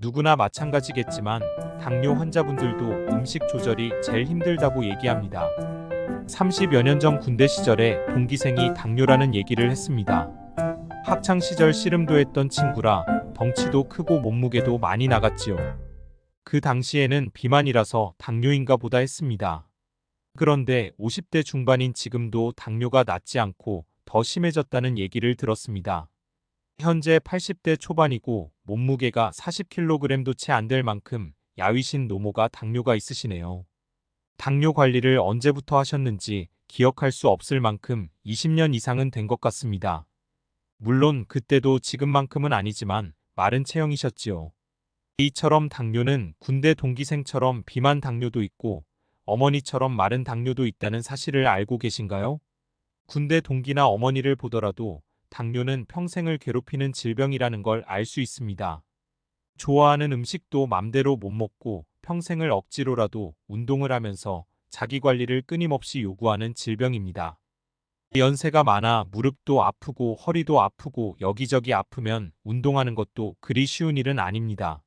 누구나 마찬가지겠지만 당뇨 환자분들도 음식 조절이 제일 힘들다고 얘기합니다. 30여 년 전 군대 시절에 동기생이 당뇨라는 얘기를 했습니다. 학창 시절 씨름도 했던 친구라 덩치도 크고 몸무게도 많이 나갔지요. 그 당시에는 비만이라서 당뇨인가 보다 했습니다. 그런데 50대 중반인 지금도 당뇨가 낫지 않고 더 심해졌다는 얘기를 들었습니다. 현재 80대 초반이고 몸무게가 40kg도 채 안 될 만큼 야위신 노모가 당뇨가 있으시네요. 당뇨 관리를 언제부터 하셨는지 기억할 수 없을 만큼 20년 이상은 된 것 같습니다. 물론 그때도 지금만큼은 아니지만 마른 체형이셨지요. 이처럼 당뇨는 군대 동기생처럼 비만 당뇨도 있고 어머니처럼 마른 당뇨도 있다는 사실을 알고 계신가요? 군대 동기나 어머니를 보더라도 당뇨는 평생을 괴롭히는 질병이라는 걸 알 수 있습니다. 좋아하는 음식도 맘대로 못 먹고 평생을 억지로라도 운동을 하면서 자기 관리를 끊임없이 요구하는 질병입니다. 연세가 많아 무릎도 아프고 허리도 아프고 여기저기 아프면 운동하는 것도 그리 쉬운 일은 아닙니다.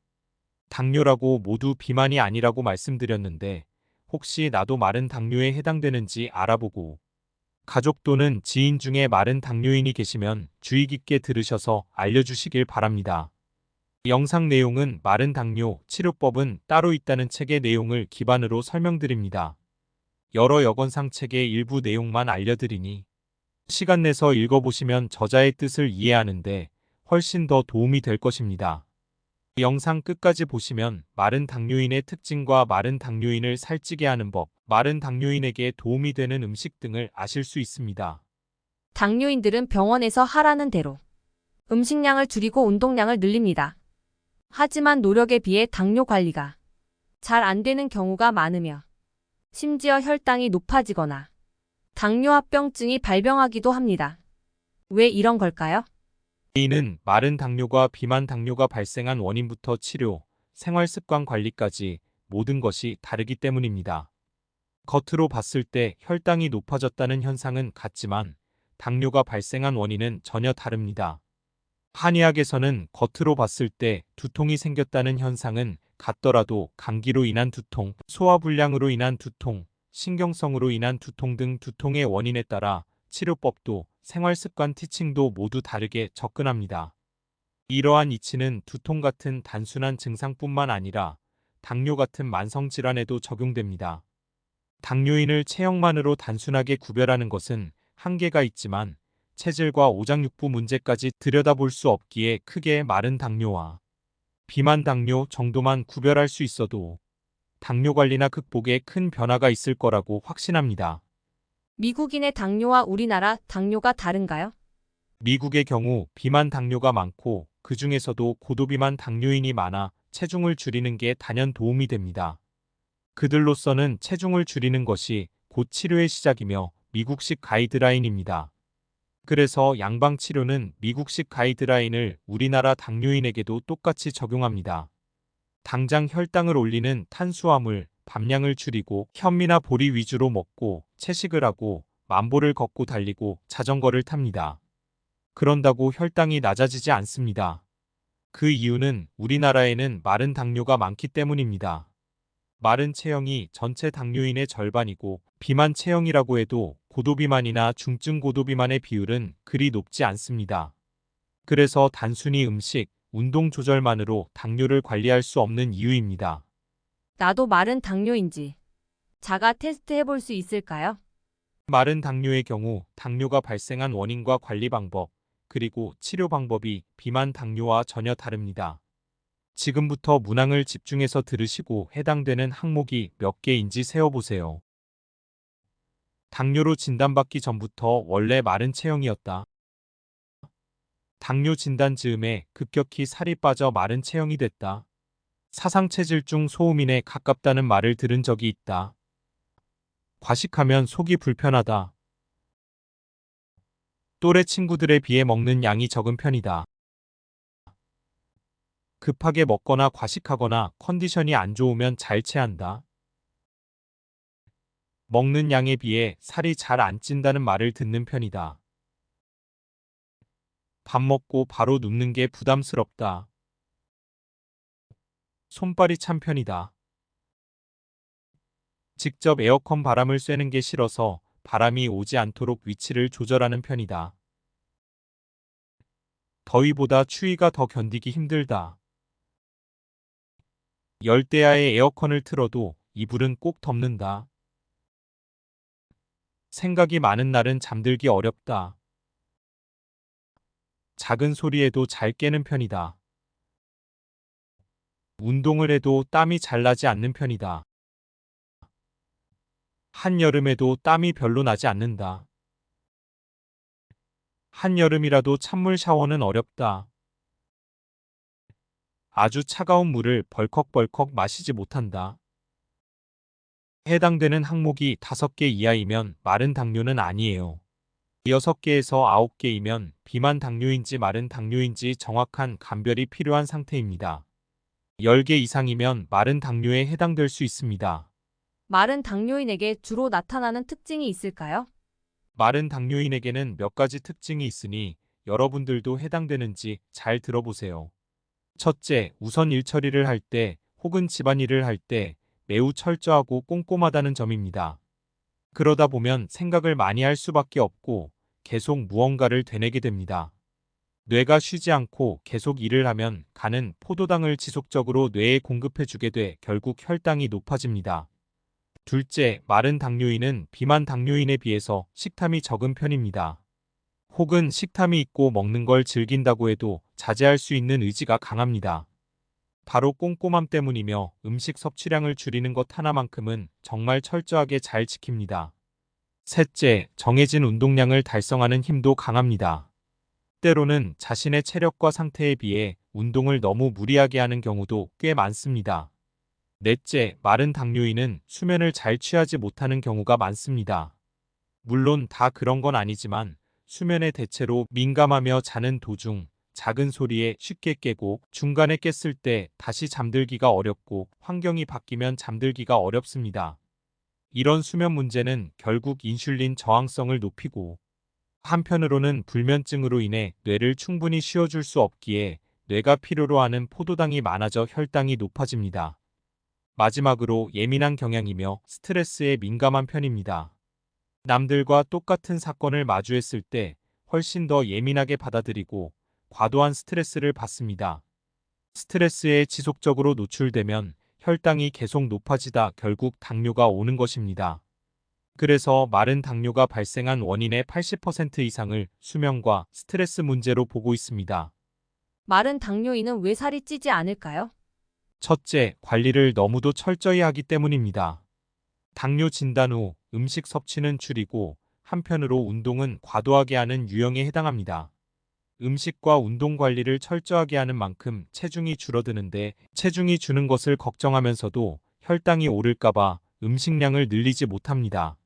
당뇨라고 모두 비만이 아니라고 말씀드렸는데 혹시 나도 마른 당뇨에 해당되는지 알아보고 가족 또는 지인 중에 마른 당뇨인이 계시면 주의 깊게 들으셔서 알려주시길 바랍니다. 영상 내용은 마른 당뇨 치료법은 따로 있다는 책의 내용을 기반으로 설명드립니다. 여러 여건상 책의 일부 내용만 알려드리니 시간 내서 읽어보시면 저자의 뜻을 이해하는데 훨씬 더 도움이 될 것입니다. 영상 끝까지 보시면 마른 당뇨인의 특징과 마른 당뇨인을 살찌게 하는 법, 마른 당뇨인에게 도움이 되는 음식 등을 아실 수 있습니다. 당뇨인들은 병원에서 하라는 대로 음식량을 줄이고 운동량을 늘립니다. 하지만 노력에 비해 당뇨 관리가 잘 안 되는 경우가 많으며 심지어 혈당이 높아지거나 당뇨합병증이 발병하기도 합니다. 왜 이런 걸까요? 이는 마른 당뇨가 비만 당뇨가 발생한 원인부터 치료, 생활습관 관리까지 모든 것이 다르기 때문입니다. 겉으로 봤을 때 혈당이 높아졌다는 현상은 같지만 당뇨가 발생한 원인은 전혀 다릅니다. 한의학에서는 겉으로 봤을 때 두통이 생겼다는 현상은 같더라도 감기로 인한 두통, 소화불량으로 인한 두통, 신경성으로 인한 두통 등 두통의 원인에 따라 치료법도 생활습관 티칭도 모두 다르게 접근합니다. 이러한 이치는 두통 같은 단순한 증상뿐만 아니라 당뇨 같은 만성질환에도 적용됩니다. 당뇨인을 체형만으로 단순하게 구별하는 것은 한계가 있지만 체질과 오장육부 문제까지 들여다볼 수 없기에 크게 마른 당뇨와 비만 당뇨 정도만 구별할 수 있어도 당뇨 관리나 극복에 큰 변화가 있을 거라고 확신합니다. 미국인의 당뇨와 우리나라 당뇨가 다른가요? 미국의 경우 비만 당뇨가 많고 그 중에서도 고도비만 당뇨인이 많아 체중을 줄이는 게 단연 도움이 됩니다. 그들로서는 체중을 줄이는 것이 곧 치료의 시작이며 미국식 가이드라인입니다. 그래서 양방치료는 미국식 가이드라인을 우리나라 당뇨인에게도 똑같이 적용합니다. 당장 혈당을 올리는 탄수화물, 밤량을 줄이고 현미나 보리 위주로 먹고 채식을 하고 만보를 걷고 달리고 자전거를 탑니다. 그런다고 혈당이 낮아지지 않습니다. 그 이유는 우리나라에는 마른 당뇨가 많기 때문입니다. 마른 체형이 전체 당뇨인의 절반이고 비만 체형이라고 해도 고도비만이나 중증 고도비만의 비율은 그리 높지 않습니다. 그래서 단순히 음식, 운동 조절만으로 당뇨를 관리할 수 없는 이유입니다. 나도 마른 당뇨인지 자가 테스트 해볼 수 있을까요? 마른 당뇨의 경우 당뇨가 발생한 원인과 관리 방법, 그리고 치료 방법이 비만 당뇨와 전혀 다릅니다. 지금부터 문항을 집중해서 들으시고 해당되는 항목이 몇 개인지 세어보세요. 당뇨로 진단받기 전부터 원래 마른 체형이었다. 당뇨 진단 즈음에 급격히 살이 빠져 마른 체형이 됐다. 사상체질중 소음인에 가깝다는 말을 들은 적이 있다. 과식하면 속이 불편하다. 또래 친구들에 비해 먹는 양이 적은 편이다. 급하게 먹거나 과식하거나 컨디션이 안 좋으면 잘 체한다. 먹는 양에 비해 살이 잘 안 찐다는 말을 듣는 편이다. 밥 먹고 바로 눕는 게 부담스럽다. 손발이 찬 편이다. 직접 에어컨 바람을 쐬는 게 싫어서 바람이 오지 않도록 위치를 조절하는 편이다. 더위보다 추위가 더 견디기 힘들다. 열대야에 에어컨을 틀어도 이불은 꼭 덮는다. 생각이 많은 날은 잠들기 어렵다. 작은 소리에도 잘 깨는 편이다. 운동을 해도 땀이 잘 나지 않는 편이다. 한여름에도 땀이 별로 나지 않는다. 한여름이라도 찬물 샤워는 어렵다. 아주 차가운 물을 벌컥벌컥 마시지 못한다. 해당되는 항목이 5개 이하이면 마른 당뇨는 아니에요. 6개에서 9개이면 비만 당뇨인지 마른 당뇨인지 정확한 감별이 필요한 상태입니다. 10개 이상이면 마른 당뇨에 해당될 수 있습니다. 마른 당뇨인에게 주로 나타나는 특징이 있을까요? 마른 당뇨인에게는 몇 가지 특징이 있으니 여러분들도 해당되는지 잘 들어보세요. 첫째, 우선 일처리를 할 때 혹은 집안일을 할 때 매우 철저하고 꼼꼼하다는 점입니다. 그러다 보면 생각을 많이 할 수밖에 없고 계속 무언가를 되뇌게 됩니다. 뇌가 쉬지 않고 계속 일을 하면 간은 포도당을 지속적으로 뇌에 공급해주게 돼 결국 혈당이 높아집니다. 둘째, 마른 당뇨인은 비만 당뇨인에 비해서 식탐이 적은 편입니다. 혹은 식탐이 있고 먹는 걸 즐긴다고 해도 자제할 수 있는 의지가 강합니다. 바로 꼼꼼함 때문이며 음식 섭취량을 줄이는 것 하나만큼은 정말 철저하게 잘 지킵니다. 셋째, 정해진 운동량을 달성하는 힘도 강합니다. 때로는 자신의 체력과 상태에 비해 운동을 너무 무리하게 하는 경우도 꽤 많습니다. 넷째, 마른 당뇨인은 수면을 잘 취하지 못하는 경우가 많습니다. 물론 다 그런 건 아니지만 수면에 대체로 민감하며 자는 도중 작은 소리에 쉽게 깨고 중간에 깼을 때 다시 잠들기가 어렵고 환경이 바뀌면 잠들기가 어렵습니다. 이런 수면 문제는 결국 인슐린 저항성을 높이고 한편으로는 불면증으로 인해 뇌를 충분히 쉬어줄 수 없기에 뇌가 필요로 하는 포도당이 많아져 혈당이 높아집니다. 마지막으로 예민한 경향이며 스트레스에 민감한 편입니다. 남들과 똑같은 사건을 마주했을 때 훨씬 더 예민하게 받아들이고 과도한 스트레스를 받습니다. 스트레스에 지속적으로 노출되면 혈당이 계속 높아지다 결국 당뇨가 오는 것입니다. 그래서 마른 당뇨가 발생한 원인의 80% 이상을 수면과 스트레스 문제로 보고 있습니다. 마른 당뇨인은 왜 살이 찌지 않을까요? 첫째, 관리를 너무도 철저히 하기 때문입니다. 당뇨 진단 후 음식 섭취는 줄이고 한편으로 운동은 과도하게 하는 유형에 해당합니다. 음식과 운동 관리를 철저하게 하는 만큼 체중이 줄어드는데 체중이 주는 것을 걱정하면서도 혈당이 오를까봐 음식량을 늘리지 못합니다.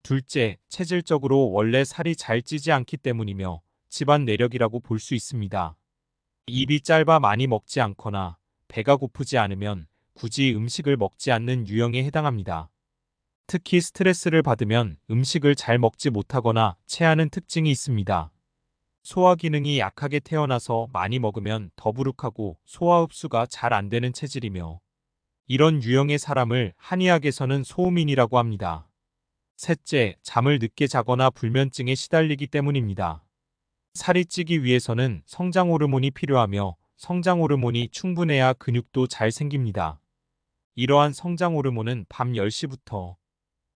둘째, 체질적으로 원래 살이 잘 찌지 않기 때문이며 집안 내력이라고 볼 수 있습니다. 입이 짧아 많이 먹지 않거나 배가 고프지 않으면 굳이 음식을 먹지 않는 유형에 해당합니다. 특히 스트레스를 받으면 음식을 잘 먹지 못하거나 체하는 특징이 있습니다. 소화 기능이 약하게 태어나서 많이 먹으면 더부룩하고 소화 흡수가 잘 안 되는 체질이며 이런 유형의 사람을 한의학에서는 소음인이라고 합니다. 셋째, 잠을 늦게 자거나 불면증에 시달리기 때문입니다. 살이 찌기 위해서는 성장 호르몬이 필요하며 성장 호르몬이 충분해야 근육도 잘 생깁니다. 이러한 성장 호르몬은 밤 10시부터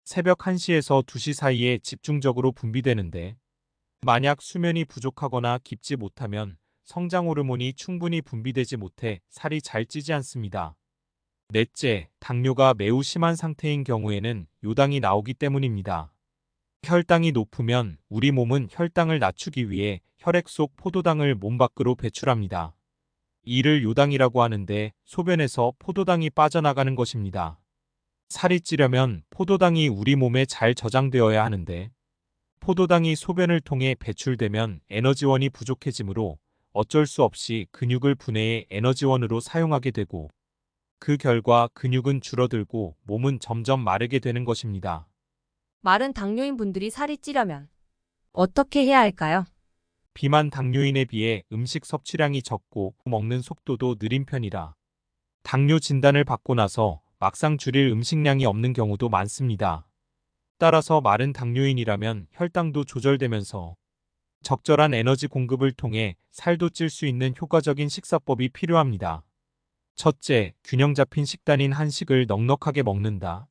새벽 1시에서 2시 사이에 집중적으로 분비되는데 만약 수면이 부족하거나 깊지 못하면 성장 호르몬이 충분히 분비되지 못해 살이 잘 찌지 않습니다. 넷째, 당뇨가 매우 심한 상태인 경우에는 요당이 나오기 때문입니다. 혈당이 높으면 우리 몸은 혈당을 낮추기 위해 혈액 속 포도당을 몸 밖으로 배출합니다. 이를 요당이라고 하는데 소변에서 포도당이 빠져나가는 것입니다. 살이 찌려면 포도당이 우리 몸에 잘 저장되어야 하는데 포도당이 소변을 통해 배출되면 에너지원이 부족해지므로 어쩔 수 없이 근육을 분해해 에너지원으로 사용하게 되고 그 결과 근육은 줄어들고 몸은 점점 마르게 되는 것입니다. 마른 당뇨인 분들이 살이 찌려면 어떻게 해야 할까요? 비만 당뇨인에 비해 음식 섭취량이 적고 먹는 속도도 느린 편이라 당뇨 진단을 받고 나서 막상 줄일 음식량이 없는 경우도 많습니다. 따라서 마른 당뇨인이라면 혈당도 조절되면서 적절한 에너지 공급을 통해 살도 찔 수 있는 효과적인 식사법이 필요합니다. 첫째, 균형 잡힌 식단인 한식을 넉넉하게 먹는다.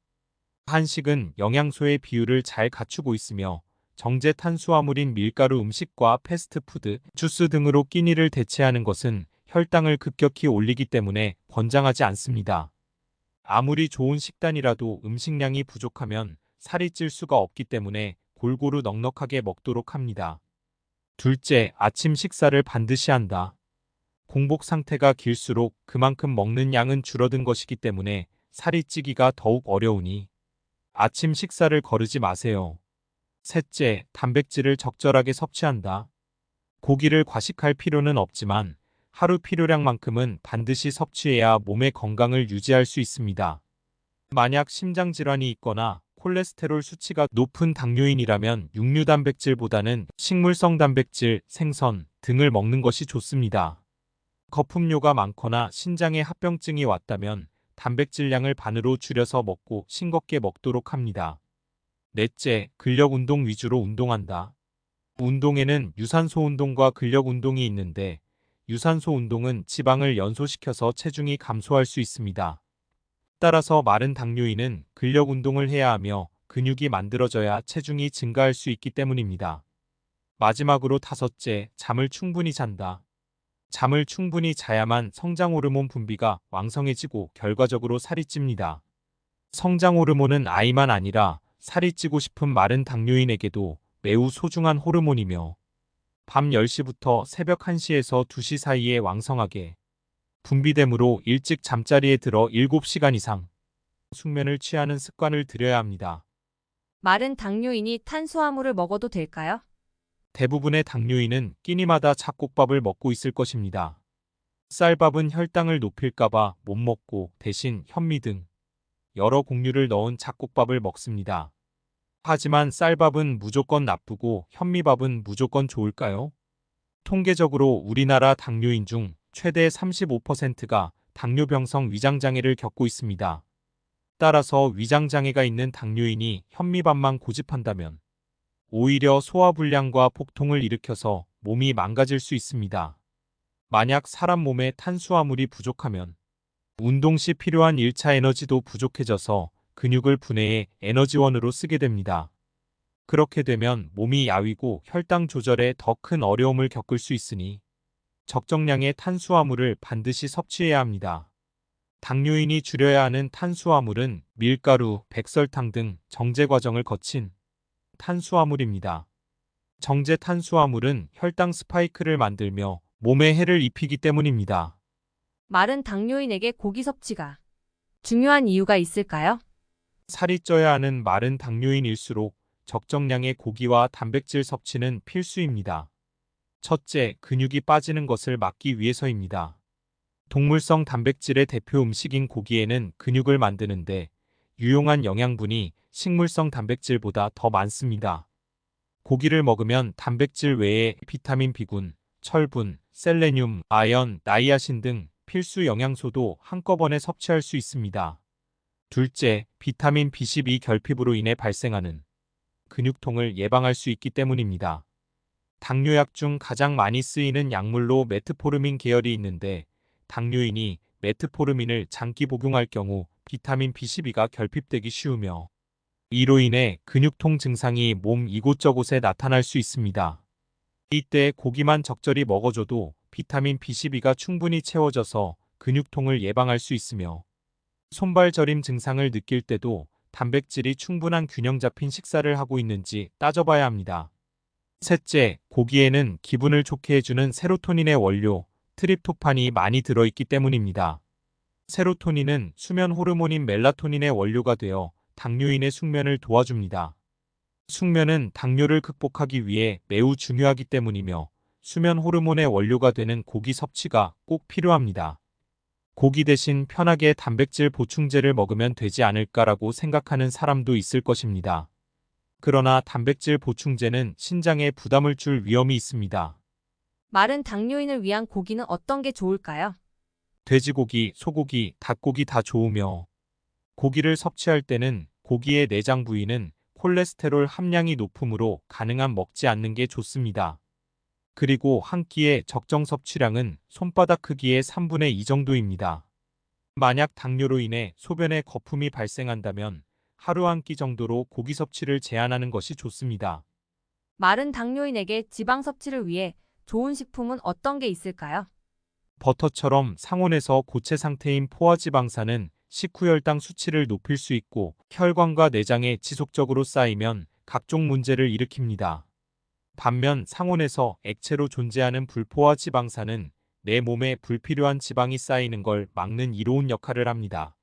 한식은 영양소의 비율을 잘 갖추고 있으며 정제 탄수화물인 밀가루 음식과 패스트푸드, 주스 등으로 끼니를 대체하는 것은 혈당을 급격히 올리기 때문에 권장하지 않습니다. 아무리 좋은 식단이라도 음식량이 부족하면 살이 찔 수가 없기 때문에 골고루 넉넉하게 먹도록 합니다. 둘째, 아침 식사를 반드시 한다. 공복 상태가 길수록 그만큼 먹는 양은 줄어든 것이기 때문에 살이 찌기가 더욱 어려우니 아침 식사를 거르지 마세요. 셋째, 단백질을 적절하게 섭취한다. 고기를 과식할 필요는 없지만 하루 필요량만큼은 반드시 섭취해야 몸의 건강을 유지할 수 있습니다. 만약 심장질환이 있거나 콜레스테롤 수치가 높은 당뇨인이라면 육류 단백질보다는 식물성 단백질, 생선 등을 먹는 것이 좋습니다. 거품료가 많거나 신장에 합병증이 왔다면 단백질량을 반으로 줄여서 먹고 싱겁게 먹도록 합니다. 넷째, 근력 운동 위주로 운동한다. 운동에는 유산소 운동과 근력 운동이 있는데 유산소 운동은 지방을 연소시켜서 체중이 감소할 수 있습니다. 따라서 마른 당뇨인은 근력 운동을 해야 하며 근육이 만들어져야 체중이 증가할 수 있기 때문입니다. 마지막으로 다섯째, 잠을 충분히 잔다. 잠을 충분히 자야만 성장 호르몬 분비가 왕성해지고 결과적으로 살이 찝니다. 성장 호르몬은 아이만 아니라 살이 찌고 싶은 마른 당뇨인에게도 매우 소중한 호르몬이며 밤 10시부터 새벽 1시에서 2시 사이에 왕성하게 분비되므로 일찍 잠자리에 들어 7시간 이상 숙면을 취하는 습관을 들여야 합니다. 마른 당뇨인이 탄수화물을 먹어도 될까요? 대부분의 당뇨인은 끼니마다 잡곡밥을 먹고 있을 것입니다. 쌀밥은 혈당을 높일까봐 못 먹고 대신 현미 등 여러 곡류를 넣은 잡곡밥을 먹습니다. 하지만 쌀밥은 무조건 나쁘고 현미밥은 무조건 좋을까요? 통계적으로 우리나라 당뇨인 중 최대 35%가 당뇨병성 위장장애를 겪고 있습니다. 따라서 위장장애가 있는 당뇨인이 현미밥만 고집한다면 오히려 소화불량과 복통을 일으켜서 몸이 망가질 수 있습니다. 만약 사람 몸에 탄수화물이 부족하면 운동 시 필요한 1차 에너지도 부족해져서 근육을 분해해 에너지원으로 쓰게 됩니다. 그렇게 되면 몸이 야위고 혈당 조절에 더 큰 어려움을 겪을 수 있으니 적정량의 탄수화물을 반드시 섭취해야 합니다. 당뇨인이 줄여야 하는 탄수화물은 밀가루, 백설탕 등 정제 과정을 거친 탄수화물입니다. 정제 탄수화물은 혈당 스파이크를 만들며 몸에 해를 입히기 때문입니다. 마른 당뇨인에게 고기 섭취가 중요한 이유가 있을까요? 살이 쪄야 하는 마른 당뇨인일수록 적정량의 고기와 단백질 섭취는 필수입니다. 첫째, 근육이 빠지는 것을 막기 위해서입니다. 동물성 단백질의 대표 음식인 고기에는 근육을 만드는데 유용한 영양분이 식물성 단백질보다 더 많습니다. 고기를 먹으면 단백질 외에 비타민 B군, 철분, 셀레늄, 아연, 나이아신 등 필수 영양소도 한꺼번에 섭취할 수 있습니다. 둘째, 비타민 B12 결핍으로 인해 발생하는 근육통을 예방할 수 있기 때문입니다. 당뇨약 중 가장 많이 쓰이는 약물로 메트포르민 계열이 있는데 당뇨인이 메트포르민을 장기 복용할 경우 비타민 B12가 결핍되기 쉬우며 이로 인해 근육통 증상이 몸 이곳저곳에 나타날 수 있습니다. 이때 고기만 적절히 먹어줘도 비타민 B12가 충분히 채워져서 근육통을 예방할 수 있으며 손발 저림 증상을 느낄 때도 단백질이 충분한 균형 잡힌 식사를 하고 있는지 따져봐야 합니다. 셋째, 고기에는 기분을 좋게 해주는 세로토닌의 원료, 트립토판이 많이 들어있기 때문입니다. 세로토닌은 수면 호르몬인 멜라토닌의 원료가 되어 당뇨인의 숙면을 도와줍니다. 숙면은 당뇨를 극복하기 위해 매우 중요하기 때문이며 수면 호르몬의 원료가 되는 고기 섭취가 꼭 필요합니다. 고기 대신 편하게 단백질 보충제를 먹으면 되지 않을까라고 생각하는 사람도 있을 것입니다. 그러나 단백질 보충제는 신장에 부담을 줄 위험이 있습니다. 마른 당뇨인을 위한 고기는 어떤 게 좋을까요? 돼지고기, 소고기, 닭고기 다 좋으며 고기를 섭취할 때는 고기의 내장 부위는 콜레스테롤 함량이 높으므로 가능한 먹지 않는 게 좋습니다. 그리고 한 끼의 적정 섭취량은 손바닥 크기의 3분의 2 정도입니다. 만약 당뇨로 인해 소변에 거품이 발생한다면 하루 한 끼 정도로 고기 섭취를 제한하는 것이 좋습니다. 마른 당뇨인에게 지방 섭취를 위해 좋은 식품은 어떤 게 있을까요? 버터처럼 상온에서 고체 상태인 포화지방산은 식후 혈당 수치를 높일 수 있고 혈관과 내장에 지속적으로 쌓이면 각종 문제를 일으킵니다. 반면 상온에서 액체로 존재하는 불포화 지방산은 내 몸에 불필요한 지방이 쌓이는 걸 막는 이로운 역할을 합니다.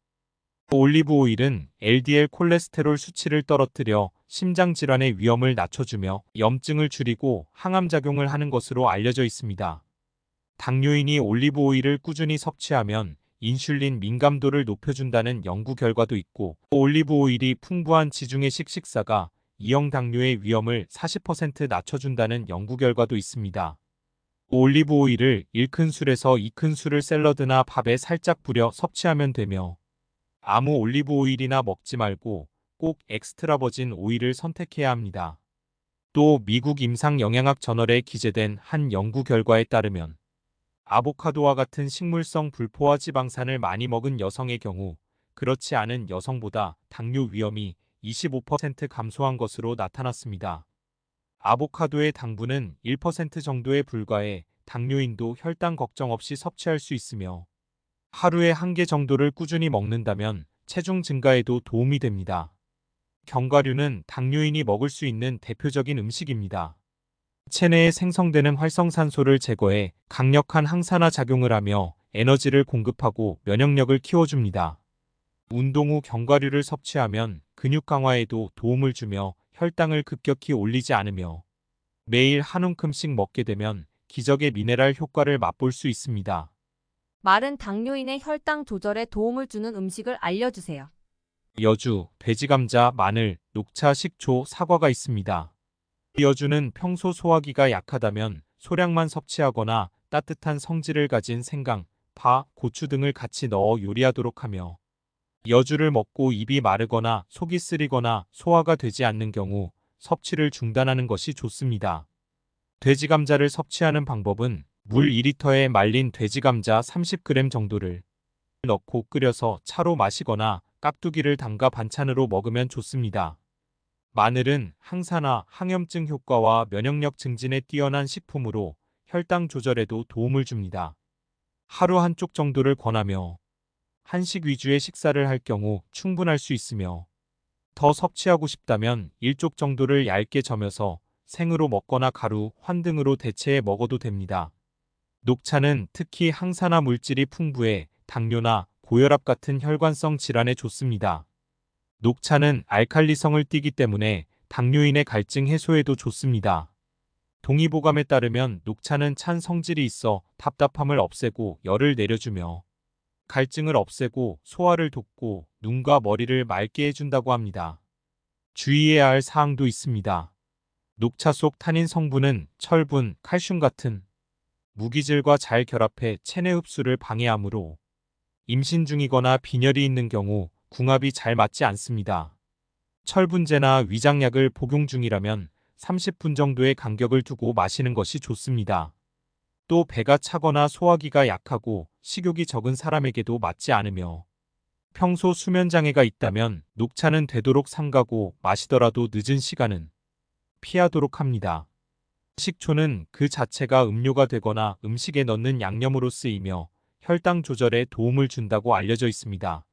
올리브 오일은 LDL 콜레스테롤 수치를 떨어뜨려 심장 질환의 위험을 낮춰주며 염증을 줄이고 항암 작용을 하는 것으로 알려져 있습니다. 당뇨인이 올리브 오일을 꾸준히 섭취하면 인슐린 민감도를 높여준다는 연구 결과도 있고 올리브 오일이 풍부한 지중해식 식사가 2형 당뇨의 위험을 40% 낮춰준다는 연구 결과도 있습니다. 올리브 오일을 1큰술에서 2큰술을 샐러드나 밥에 살짝 뿌려 섭취하면 되며 아무 올리브 오일이나 먹지 말고 꼭 엑스트라 버진 오일을 선택해야 합니다. 또 미국 임상영양학 저널에 기재된 한 연구 결과에 따르면 아보카도와 같은 식물성 불포화 지방산을 많이 먹은 여성의 경우 그렇지 않은 여성보다 당뇨 위험이 25% 감소한 것으로 나타났습니다. 아보카도의 당분은 1% 정도에 불과해 당뇨인도 혈당 걱정 없이 섭취할 수 있으며 하루에 한 개 정도를 꾸준히 먹는다면 체중 증가에도 도움이 됩니다. 견과류는 당뇨인이 먹을 수 있는 대표적인 음식입니다. 체내에 생성되는 활성산소를 제거해 강력한 항산화 작용을 하며 에너지를 공급하고 면역력을 키워줍니다. 운동 후 견과류를 섭취하면 근육 강화에도 도움을 주며 혈당을 급격히 올리지 않으며 매일 한 움큼씩 먹게 되면 기적의 미네랄 효과를 맛볼 수 있습니다. 마른 당뇨인의 혈당 조절에 도움을 주는 음식을 알려주세요. 여주, 돼지감자, 마늘, 녹차, 식초, 사과가 있습니다. 여주는 평소 소화기가 약하다면 소량만 섭취하거나 따뜻한 성질을 가진 생강, 파, 고추 등을 같이 넣어 요리하도록 하며 여주를 먹고 입이 마르거나 속이 쓰리거나 소화가 되지 않는 경우 섭취를 중단하는 것이 좋습니다. 돼지감자를 섭취하는 방법은 물 2리터에 말린 돼지감자 30g 정도를 넣고 끓여서 차로 마시거나 깍두기를 담가 반찬으로 먹으면 좋습니다. 마늘은 항산화, 항염증 효과와 면역력 증진에 뛰어난 식품으로 혈당 조절에도 도움을 줍니다. 하루 한 쪽 정도를 권하며 한식 위주의 식사를 할 경우 충분할 수 있으며 더 섭취하고 싶다면 1쪽 정도를 얇게 저며서 생으로 먹거나 가루, 환 등으로 대체해 먹어도 됩니다. 녹차는 특히 항산화 물질이 풍부해 당뇨나 고혈압 같은 혈관성 질환에 좋습니다. 녹차는 알칼리성을 띠기 때문에 당뇨인의 갈증 해소에도 좋습니다. 동의보감에 따르면 녹차는 찬 성질이 있어 답답함을 없애고 열을 내려주며 갈증을 없애고 소화를 돕고 눈과 머리를 맑게 해준다고 합니다. 주의해야 할 사항도 있습니다. 녹차 속 타닌 성분은 철분, 칼슘 같은 무기질과 잘 결합해 체내 흡수를 방해하므로 임신 중이거나 빈혈이 있는 경우 궁합이 잘 맞지 않습니다. 철분제나 위장약을 복용 중이라면 30분 정도의 간격을 두고 마시는 것이 좋습니다. 또 배가 차거나 소화기가 약하고 식욕이 적은 사람에게도 맞지 않으며 평소 수면 장애가 있다면 녹차는 되도록 삼가고 마시더라도 늦은 시간은 피하도록 합니다. 식초는 그 자체가 음료가 되거나 음식에 넣는 양념으로 쓰이며 혈당 조절에 도움을 준다고 알려져 있습니다.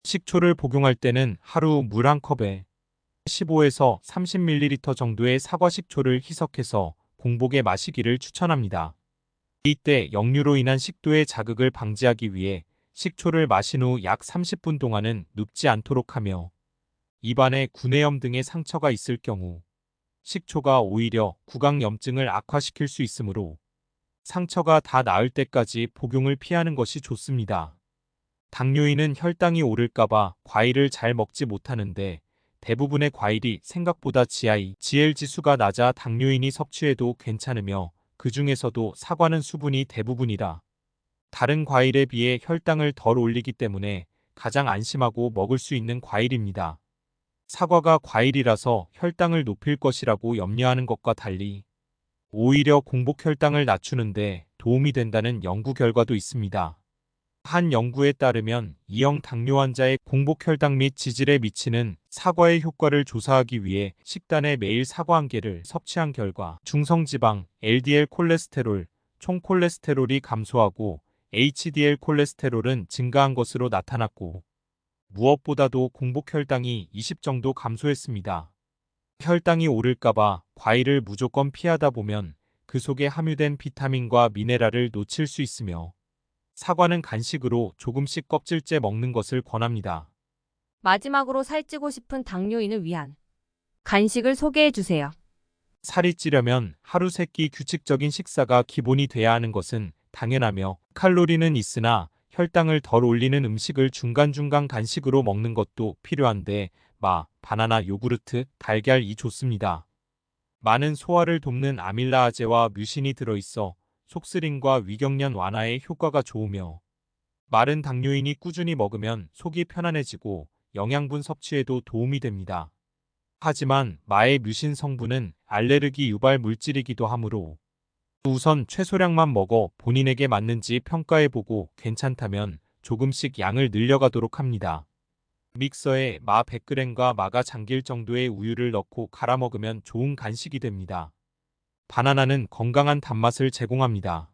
식초를 복용할 때는 하루 물 한 컵에 15에서 30ml 정도의 사과 식초를 희석해서 공복에 마시기를 추천합니다. 이때 역류로 인한 식도의 자극을 방지하기 위해 식초를 마신 후 약 30분 동안은 눕지 않도록 하며 입안에 구내염 등의 상처가 있을 경우 식초가 오히려 구강염증을 악화시킬 수 있으므로 상처가 다 나을 때까지 복용을 피하는 것이 좋습니다. 당뇨인은 혈당이 오를까봐 과일을 잘 먹지 못하는데 대부분의 과일이 생각보다 GI, GL 지수가 낮아 당뇨인이 섭취해도 괜찮으며 그 중에서도 사과는 수분이 대부분이라 다른 과일에 비해 혈당을 덜 올리기 때문에 가장 안심하고 먹을 수 있는 과일입니다. 사과가 과일이라서 혈당을 높일 것이라고 염려하는 것과 달리 오히려 공복 혈당을 낮추는데 도움이 된다는 연구 결과도 있습니다. 한 연구에 따르면 2형 당뇨 환자의 공복 혈당 및 지질에 미치는 사과의 효과를 조사하기 위해 식단에 매일 사과 한 개를 섭취한 결과 중성지방, LDL 콜레스테롤, 총 콜레스테롤이 감소하고 HDL 콜레스테롤은 증가한 것으로 나타났고 무엇보다도 공복 혈당이 20 정도 감소했습니다. 혈당이 오를까봐 과일을 무조건 피하다 보면 그 속에 함유된 비타민과 미네랄을 놓칠 수 있으며 사과는 간식으로 조금씩 껍질째 먹는 것을 권합니다. 마지막으로 살찌고 싶은 당뇨인을 위한 간식을 소개해 주세요. 살이 찌려면 하루 3끼 규칙적인 식사가 기본이 돼야 하는 것은 당연하며 칼로리는 있으나 혈당을 덜 올리는 음식을 중간중간 간식으로 먹는 것도 필요한데 바나나, 요구르트, 달걀이 좋습니다. 많은 소화를 돕는 아밀라아제와 뮤신이 들어있어 속쓰림과 위경련 완화에 효과가 좋으며 마른 당뇨인이 꾸준히 먹으면 속이 편안해지고 영양분 섭취에도 도움이 됩니다. 하지만 마의 뮤신 성분은 알레르기 유발 물질이기도 하므로 우선 최소량만 먹어 본인에게 맞는지 평가해보고 괜찮다면 조금씩 양을 늘려가도록 합니다. 믹서에 마 100g과 마가 잠길 정도의 우유를 넣고 갈아 먹으면 좋은 간식이 됩니다. 바나나는 건강한 단맛을 제공합니다.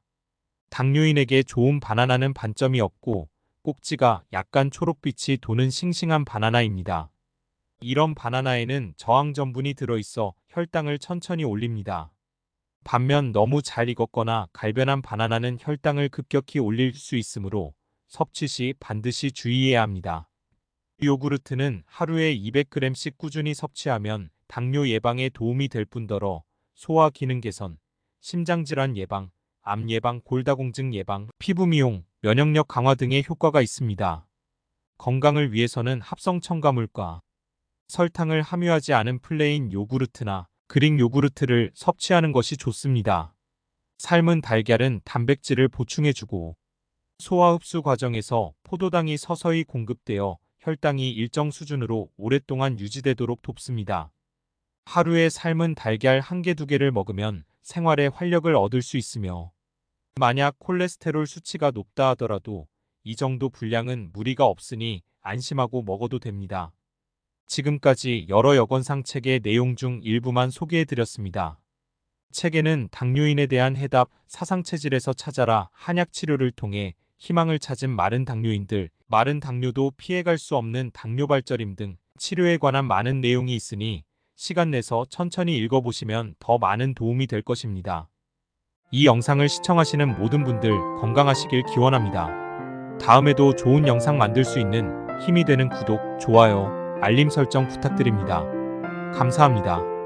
당뇨인에게 좋은 바나나는 반점이 없고 꼭지가 약간 초록빛이 도는 싱싱한 바나나입니다. 이런 바나나에는 저항 전분이 들어있어 혈당을 천천히 올립니다. 반면 너무 잘 익었거나 갈변한 바나나는 혈당을 급격히 올릴 수 있으므로 섭취 시 반드시 주의해야 합니다. 요구르트는 하루에 200g씩 꾸준히 섭취하면 당뇨 예방에 도움이 될 뿐더러 소화 기능 개선, 심장질환 예방, 암 예방, 골다공증 예방, 피부 미용, 면역력 강화 등의 효과가 있습니다. 건강을 위해서는 합성 첨가물과 설탕을 함유하지 않은 플레인 요구르트나 그릭 요구르트를 섭취하는 것이 좋습니다. 삶은 달걀은 단백질을 보충해주고 소화 흡수 과정에서 포도당이 서서히 공급되어 혈당이 일정 수준으로 오랫동안 유지되도록 돕습니다. 하루에 삶은 달걀 1개, 2개를 먹으면 생활에 활력을 얻을 수 있으며 만약 콜레스테롤 수치가 높다 하더라도 이 정도 분량은 무리가 없으니 안심하고 먹어도 됩니다. 지금까지 여러 여건상 책의 내용 중 일부만 소개해드렸습니다. 책에는 당뇨인에 대한 해답 사상체질에서 찾아라 한약 치료를 통해 희망을 찾은 마른 당뇨인들, 마른 당뇨도 피해갈 수 없는 당뇨발전임 등 치료에 관한 많은 내용이 있으니 시간 내서 천천히 읽어보시면 더 많은 도움이 될 것입니다. 이 영상을 시청하시는 모든 분들 건강하시길 기원합니다. 다음에도 좋은 영상 만들 수 있는 힘이 되는 구독, 좋아요, 알림 설정 부탁드립니다. 감사합니다.